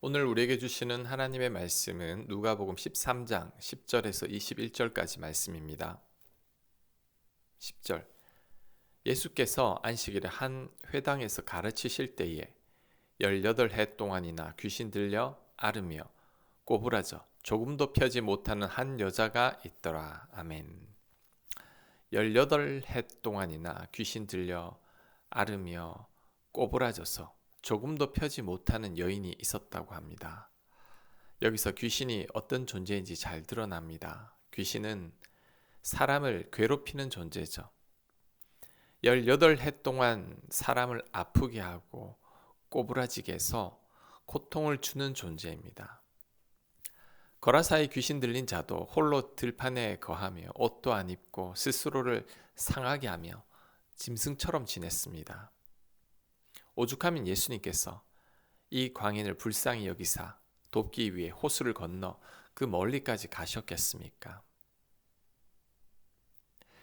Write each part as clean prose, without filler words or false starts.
오늘 우리에게 주시는 하나님의 말씀은 누가복음 13장 10절에서 21절까지 말씀입니다. 10절. 예수께서 안식일에 한 회당에서 가르치실 때에 18해 동안이나 귀신 들려 앓으며 꼬부라져 조금도 펴지 못하는 한 여자가 있더라. 아멘. 18해 동안이나 귀신 들려 앓으며 꼬부라져서 조금도 펴지 못하는 여인이 있었다고 합니다. 여기서 귀신이 어떤 존재인지 잘 드러납니다. 귀신은 사람을 괴롭히는 존재죠. 18해 동안 사람을 아프게 하고 꼬부라지게 해서 고통을 주는 존재입니다. 거라사의 귀신 들린 자도 홀로 들판에 거하며 옷도 안 입고 스스로를 상하게 하며 짐승처럼 지냈습니다. 오죽하면 예수님께서 이 광인을 불쌍히 여기사 돕기 위해 호수를 건너 그 멀리까지 가셨겠습니까?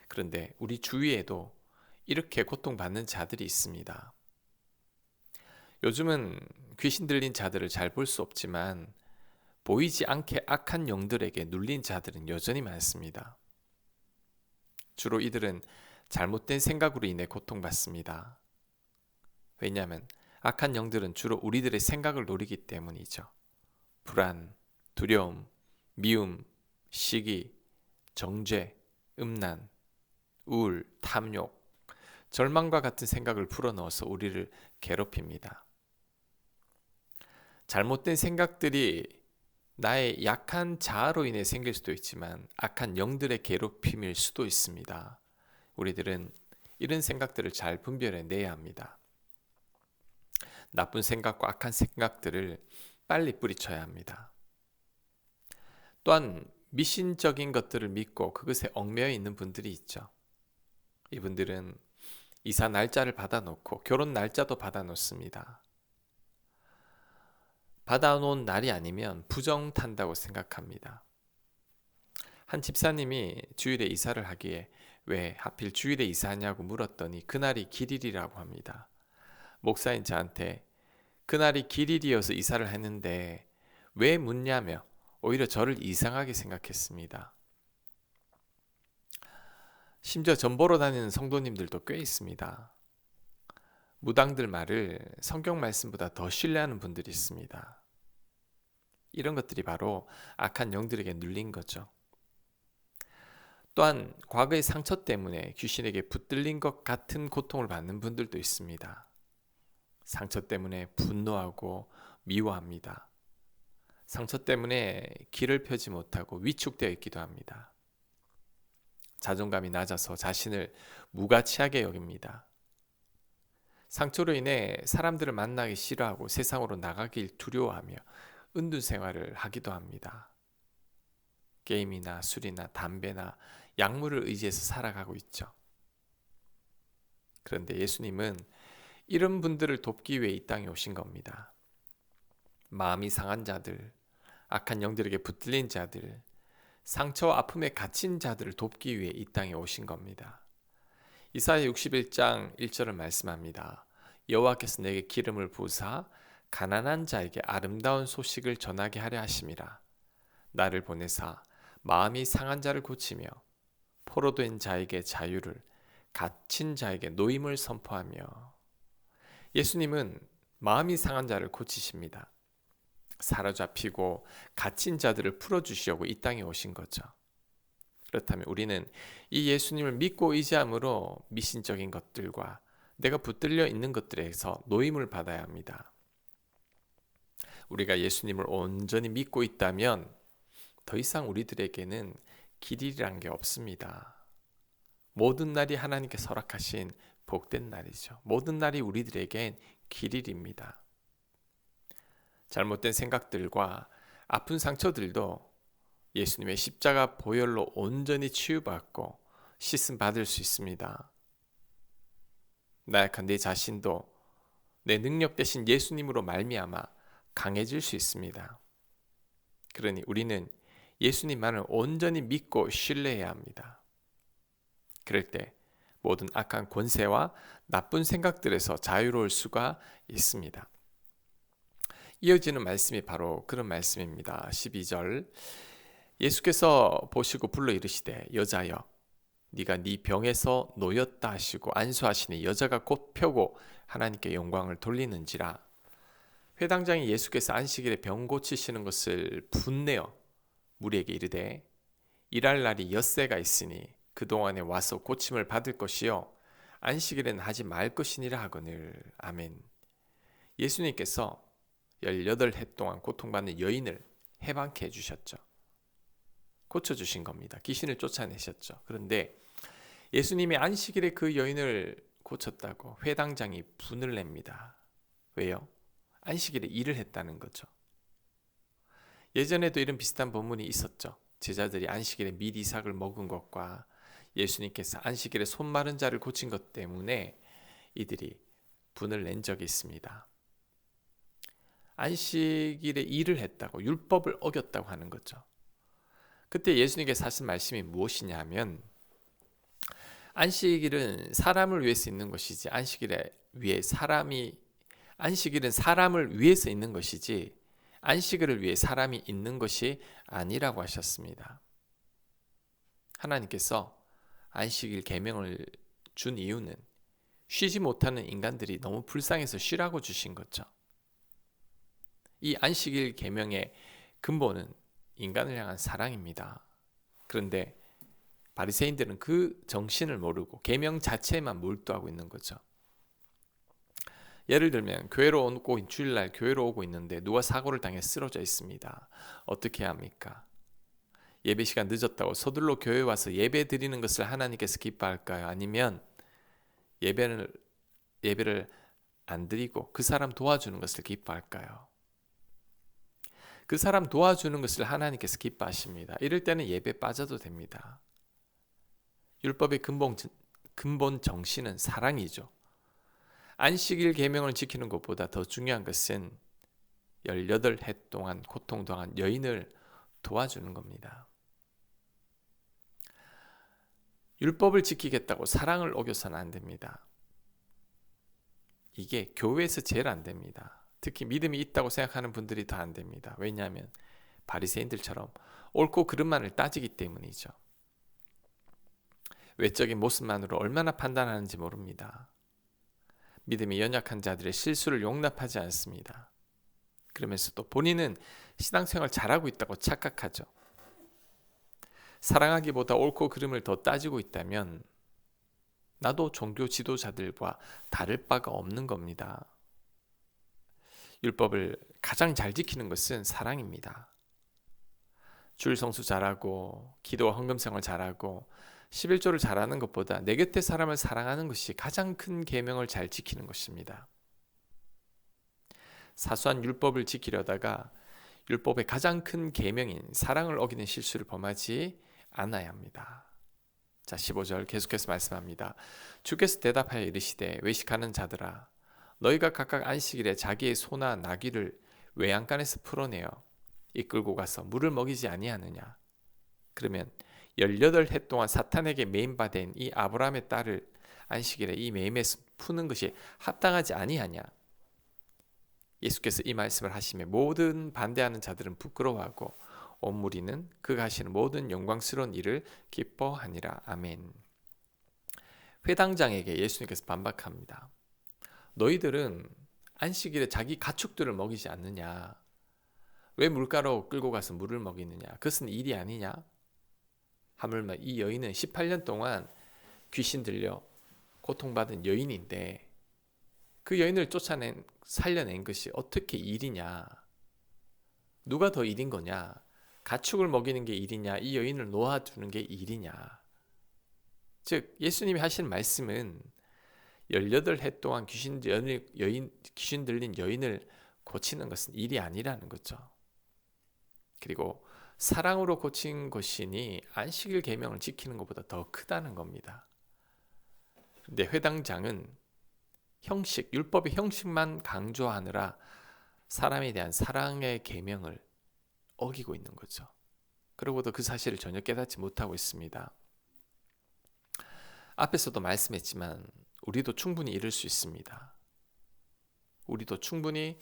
그런데 우리 주위에도 이렇게 고통받는 자들이 있습니다. 요즘은 귀신 들린 자들을 잘 볼 수 없지만 보이지 않게 악한 영들에게 눌린 자들은 여전히 많습니다. 주로 이들은 잘못된 생각으로 인해 고통받습니다. 왜냐하면 악한 영들은 주로 우리들의 생각을 노리기 때문이죠. 불안, 두려움, 미움, 시기, 정죄, 음란, 우울, 탐욕, 절망과 같은 생각을 불어넣어서 우리를 괴롭힙니다. 잘못된 생각들이 나의 약한 자아로 인해 생길 수도 있지만 악한 영들의 괴롭힘일 수도 있습니다. 우리들은 이런 생각들을 잘 분별해내야 합니다. 나쁜 생각과 악한 생각들을 빨리 뿌리쳐야 합니다. 또한 미신적인 것들을 믿고 그것에 얽매여 있는 분들이 있죠. 이분들은 이사 날짜를 받아놓고 결혼 날짜도 받아놓습니다. 받아놓은 날이 아니면 부정 탄다고 생각합니다. 한 집사님이 주일에 이사를 하기에 왜 하필 주일에 이사하냐고 물었더니 그날이 길일이라고 합니다. 목사인 저한테 그날이 길일이어서 이사를 했는데 왜 묻냐며 오히려 저를 이상하게 생각했습니다. 심지어 전 보러 다니는 성도님들도 꽤 있습니다. 무당들 말을 성경 말씀보다 더 신뢰하는 분들이 있습니다. 이런 것들이 바로 악한 영들에게 눌린 거죠. 또한 과거의 상처 때문에 귀신에게 붙들린 것 같은 고통을 받는 분들도 있습니다. 상처 때문에 분노하고 미워합니다. 상처 때문에 길을 펴지 못하고 위축되어 있기도 합니다. 자존감이 낮아서 자신을 무가치하게 여깁니다. 상처로 인해 사람들을 만나기 싫어하고 세상으로 나가길 두려워하며 은둔 생활을 하기도 합니다. 게임이나 술이나 담배나 약물을 의지해서 살아가고 있죠. 그런데 예수님은 이런 분들을 돕기 위해 이 땅에 오신 겁니다. 마음이 상한 자들, 악한 영들에게 붙들린 자들, 상처와 아픔에 갇힌 자들을 돕기 위해 이 땅에 오신 겁니다. 이사야 61장 1절을 말씀합니다. 여호와께서 내게 기름을 부으사 가난한 자에게 아름다운 소식을 전하게 하려 하심이라. 나를 보내사 마음이 상한 자를 고치며 포로된 자에게 자유를, 갇힌 자에게 노임을 선포하며. 예수님은 마음이 상한 자를 고치십니다. 사로잡히고 갇힌 자들을 풀어주시려고 이 땅에 오신 거죠. 그렇다면 우리는 이 예수님을 믿고 의지함으로 미신적인 것들과 내가 붙들려 있는 것들에서 노임을 받아야 합니다. 우리가 예수님을 온전히 믿고 있다면 더 이상 우리들에게는 길이란 게 없습니다. 모든 날이 하나님께 허락하신 복된 날이죠. 모든 날이 우리들에겐 길일입니다. 잘못된 생각들과 아픈 상처들도 예수님의 십자가 보혈로 온전히 치유받고 씻음 받을 수 있습니다. 나약한 내 자신도 내 능력 대신 예수님으로 말미암아 강해질 수 있습니다. 그러니 우리는 예수님만을 온전히 믿고 신뢰해야 합니다. 그럴 때 모든 악한 권세와 나쁜 생각들에서 자유로울 수가 있습니다. 이어지는 말씀이 바로 그런 말씀입니다. 12절 예수께서 보시고 불러 이르시되 여자여 네가 네 병에서 놓였다 하시고 안수하시니 여자가 곧 펴고 하나님께 영광을 돌리는지라. 회당장이 예수께서 안식일에 병 고치시는 것을 분내어 무리에게 이르되 일할 날이 엿새가 있으니 그동안에 와서 고침을 받을 것이요 안식일에는 하지 말 것이니라 하거늘. 아멘. 예수님께서 18해 동안 고통받는 여인을 해방케 해주셨죠. 고쳐주신 겁니다. 귀신을 쫓아내셨죠. 그런데 예수님이 안식일에 그 여인을 고쳤다고 회당장이 분을 냅니다. 왜요? 안식일에 일을 했다는 거죠. 예전에도 이런 비슷한 본문이 있었죠. 제자들이 안식일에 밀이삭을 먹은 것과 예수님께서 안식일에 손 마른 자를 고친 것 때문에 이들이 분을 낸 적이 있습니다. 안식일에 일을 했다고 율법을 어겼다고 하는 거죠. 그때 예수님께서 하신 말씀이 무엇이냐 하면 안식일은 사람을 위해서 있는 것이지 안식일은 사람을 위해서 있는 것이지 안식일을 위해 사람이 있는 것이 아니라고 하셨습니다. 하나님께서 안식일 계명을 준 이유는 쉬지 못하는 인간들이 너무 불쌍해서 쉬라고 주신 거죠. 이 안식일 계명의 근본은 인간을 향한 사랑입니다. 그런데 바리새인들은 그 정신을 모르고 계명 자체에만 몰두하고 있는 거죠. 예를 들면 주일날 교회로 오고 있는데 누가 사고를 당해 쓰러져 있습니다. 어떻게 해야 합니까? 예배 시간 늦었다고 서둘러 교회 와서 예배 드리는 것을 하나님께서 기뻐할까요? 아니면 예배를 안 드리고 그 사람 도와주는 것을 기뻐할까요? 그 사람 도와주는 것을 하나님께서 기뻐하십니다. 이럴 때는 예배 빠져도 됩니다. 율법의 근본 정신은 사랑이죠. 안식일 계명을 지키는 것보다 더 중요한 것은 18해 동안 고통당한 여인을 도와주는 겁니다. 율법을 지키겠다고 사랑을 어겨서는 안 됩니다. 이게 교회에서 제일 안 됩니다. 특히 믿음이 있다고 생각하는 분들이 더 안 됩니다. 왜냐하면 바리새인들처럼 옳고 그름만을 따지기 때문이죠. 외적인 모습만으로 얼마나 판단하는지 모릅니다. 믿음이 연약한 자들의 실수를 용납하지 않습니다. 그러면서 또 본인은 신앙생활 잘하고 있다고 착각하죠. 사랑하기보다 옳고 그름을 더 따지고 있다면 나도 종교 지도자들과 다를 바가 없는 겁니다. 율법을 가장 잘 지키는 것은 사랑입니다. 주일 성수 잘하고 기도와 헌금 생활 잘하고 11조를 잘하는 것보다 내 곁에 사람을 사랑하는 것이 가장 큰 계명을 잘 지키는 것입니다. 사소한 율법을 지키려다가 율법의 가장 큰 계명인 사랑을 어기는 실수를 범하지 않아야 합니다. 자, 15절 계속해서 말씀합니다. 주께서 대답하여 이르시되 외식하는 자들아 너희가 각각 안식일에 자기의 소나 나귀를 외양간에서 풀어내어 이끌고 가서 물을 먹이지 아니하느냐. 그러면 18해 동안 사탄에게 매임받은 이 아브라함의 딸을 안식일에 이 매임에서 푸는 것이 합당하지 아니하냐. 예수께서 이 말씀을 하시며 모든 반대하는 자들은 부끄러워하고 온 무리는 그가 하시는 모든 영광스러운 일을 기뻐하니라. 아멘. 회당장에게 예수님께서 반박합니다. 너희들은 안식일에 자기 가축들을 먹이지 않느냐. 왜 물가로 끌고 가서 물을 먹이느냐. 그것은 일이 아니냐. 하물며 이 여인은 18년 동안 귀신 들려 고통받은 여인인데 그 여인을 살려낸 것이 어떻게 일이냐. 누가 더 일인 거냐. 가축을 먹이는 게 일이냐. 이 여인을 놓아주는 게 일이냐. 즉 예수님이 하신 말씀은 18해 동안 귀신 들린 여인을 고치는 것은 일이 아니라는 거죠. 그리고 사랑으로 고친 것이니 안식일 계명을 지키는 것보다 더 크다는 겁니다. 그런데 회당장은 율법의 형식만 강조하느라 사람에 대한 사랑의 계명을 어기고 있는 거죠. 그러고도 그 사실을 전혀 깨닫지 못하고 있습니다. 앞에서도 말씀했지만 우리도 충분히 이룰 수 있습니다. 우리도 충분히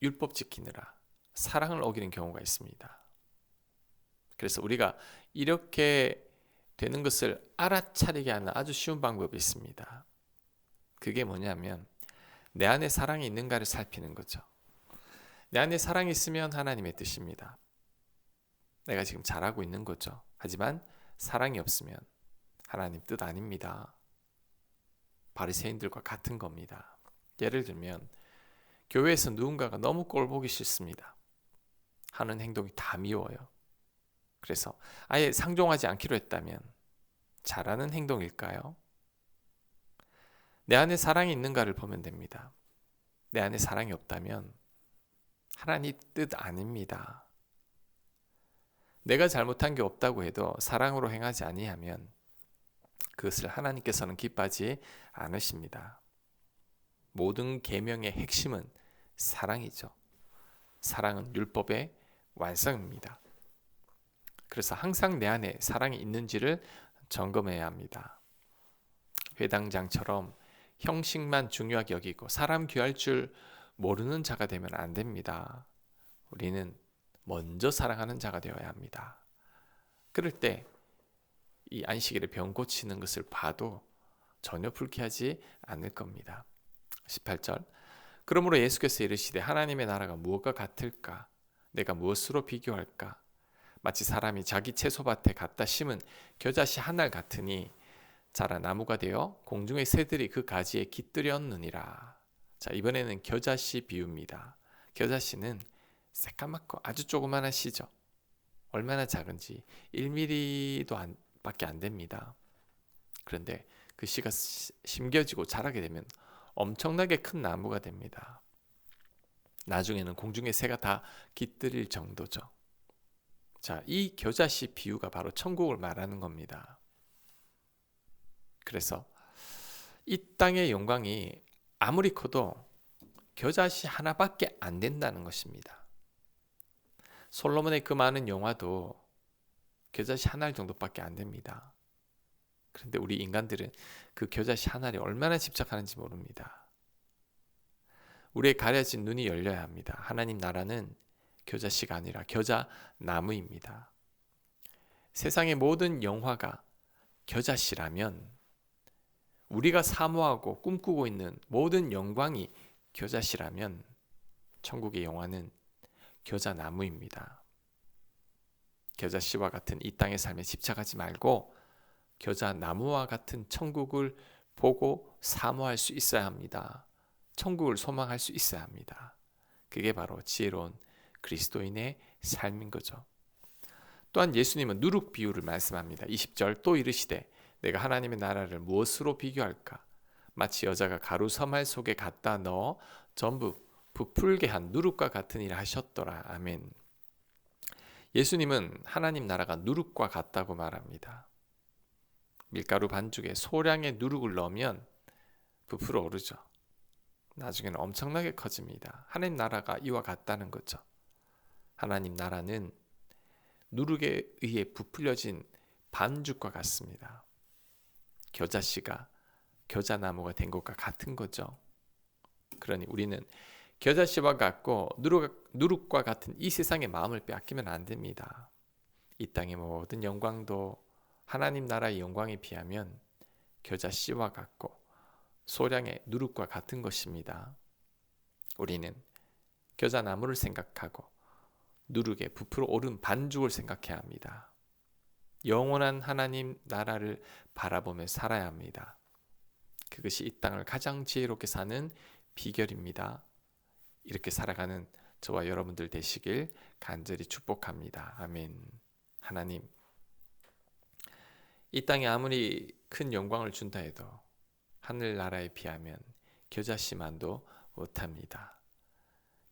율법 지키느라 사랑을 어기는 경우가 있습니다. 그래서 우리가 이렇게 되는 것을 알아차리게 하는 아주 쉬운 방법이 있습니다. 그게 뭐냐면 내 안에 사랑이 있는가를 살피는 거죠. 내 안에 사랑이 있으면 하나님의 뜻입니다. 내가 지금 잘하고 있는 거죠. 하지만 사랑이 없으면 하나님 뜻 아닙니다. 바리새인들과 같은 겁니다. 예를 들면 교회에서 누군가가 너무 꼴보기 싫습니다. 하는 행동이 다 미워요. 그래서 아예 상종하지 않기로 했다면 잘하는 행동일까요? 내 안에 사랑이 있는가를 보면 됩니다. 내 안에 사랑이 없다면 하나님 뜻 아닙니다. 내가 잘못한 게 없다고 해도 사랑으로 행하지 아니하면 그것을 하나님께서는 기뻐하지 않으십니다. 모든 계명의 핵심은 사랑이죠. 사랑은 율법의 완성입니다. 그래서 항상 내 안에 사랑이 있는지를 점검해야 합니다. 회당장처럼 형식만 중요하게 여기고 사람 귀할 줄 모르는 자가 되면 안 됩니다. 우리는 먼저 사랑하는 자가 되어야 합니다. 그럴 때 이 안식일에 병 고치는 것을 봐도 전혀 불쾌하지 않을 겁니다. 18절 그러므로 예수께서 이르시되 하나님의 나라가 무엇과 같을까? 내가 무엇으로 비교할까? 마치 사람이 자기 채소밭에 갖다 심은 겨자씨 한 알 같으니 자라 나무가 되어 공중의 새들이 그 가지에 깃들였느니라. 자, 이번에는 겨자씨 비유입니다. 겨자씨는 새까맣고 아주 조그만한 씨죠. 얼마나 작은지 1mm도 밖에 안 됩니다. 그런데 그 씨가 심겨지고 자라게 되면 엄청나게 큰 나무가 됩니다. 나중에는 공중의 새가 다 깃들일 정도죠. 자, 이 겨자씨 비유가 바로 천국을 말하는 겁니다. 그래서 이 땅의 영광이 아무리 커도 겨자씨 하나밖에 안 된다는 것입니다. 솔로몬의 그 많은 영화도 겨자씨 한 알 정도밖에 안 됩니다. 그런데 우리 인간들은 그 겨자씨 한 알에 얼마나 집착하는지 모릅니다. 우리의 가려진 눈이 열려야 합니다. 하나님 나라는 겨자씨가 아니라 겨자나무입니다. 세상의 모든 영화가 겨자씨라면 우리가 사모하고 꿈꾸고 있는 모든 영광이 겨자씨라면 천국의 영화는 겨자나무입니다. 겨자씨와 같은 이 땅의 삶에 집착하지 말고 겨자나무와 같은 천국을 보고 사모할 수 있어야 합니다. 천국을 소망할 수 있어야 합니다. 그게 바로 지혜로운 그리스도인의 삶인 거죠. 또한 예수님은 누룩 비유를 말씀합니다. 20절 또 이르시되 내가 하나님의 나라를 무엇으로 비교할까? 마치 여자가 가루 서말 속에 갖다 넣어 전부 부풀게 한 누룩과 같은 일을 하셨더라. 아멘. 예수님은 하나님 나라가 누룩과 같다고 말합니다. 밀가루 반죽에 소량의 누룩을 넣으면 부풀어 오르죠. 나중에는 엄청나게 커집니다. 하나님 나라가 이와 같다는 거죠. 하나님 나라는 누룩에 의해 부풀려진 반죽과 같습니다. 겨자씨가 겨자나무가 된 것과 같은 거죠. 그러니 우리는 겨자씨와 같고 누룩과 같은 이 세상의 마음을 빼앗기면 안 됩니다. 이 땅의 모든 영광도 하나님 나라의 영광에 비하면 겨자씨와 같고 소량의 누룩과 같은 것입니다. 우리는 겨자나무를 생각하고 누룩에 부풀어 오른 반죽을 생각해야 합니다. 영원한 하나님 나라를 바라보며 살아야 합니다. 그것이 이 땅을 가장 지혜롭게 사는 비결입니다. 이렇게 살아가는 저와 여러분들 되시길 간절히 축복합니다. 아멘. 하나님, 이 땅에 아무리 큰 영광을 준다 해도 하늘나라에 비하면 겨자씨만도 못합니다.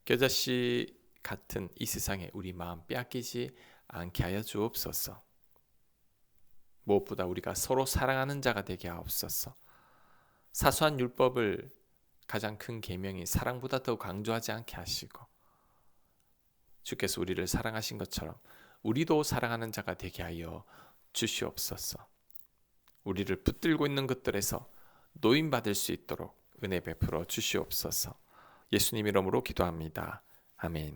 겨자씨 같은 이 세상에 우리 마음 빼앗기지 않게 하여 주옵소서. 무엇보다 우리가 서로 사랑하는 자가 되게 하옵소서. 사소한 율법을 가장 큰 계명인 사랑보다 더 강조하지 않게 하시고 주께서 우리를 사랑하신 것처럼 우리도 사랑하는 자가 되게 하여 주시옵소서. 우리를 붙들고 있는 것들에서 노임받을 수 있도록 은혜 베풀어 주시옵소서. 예수님 이름으로 기도합니다. 아멘.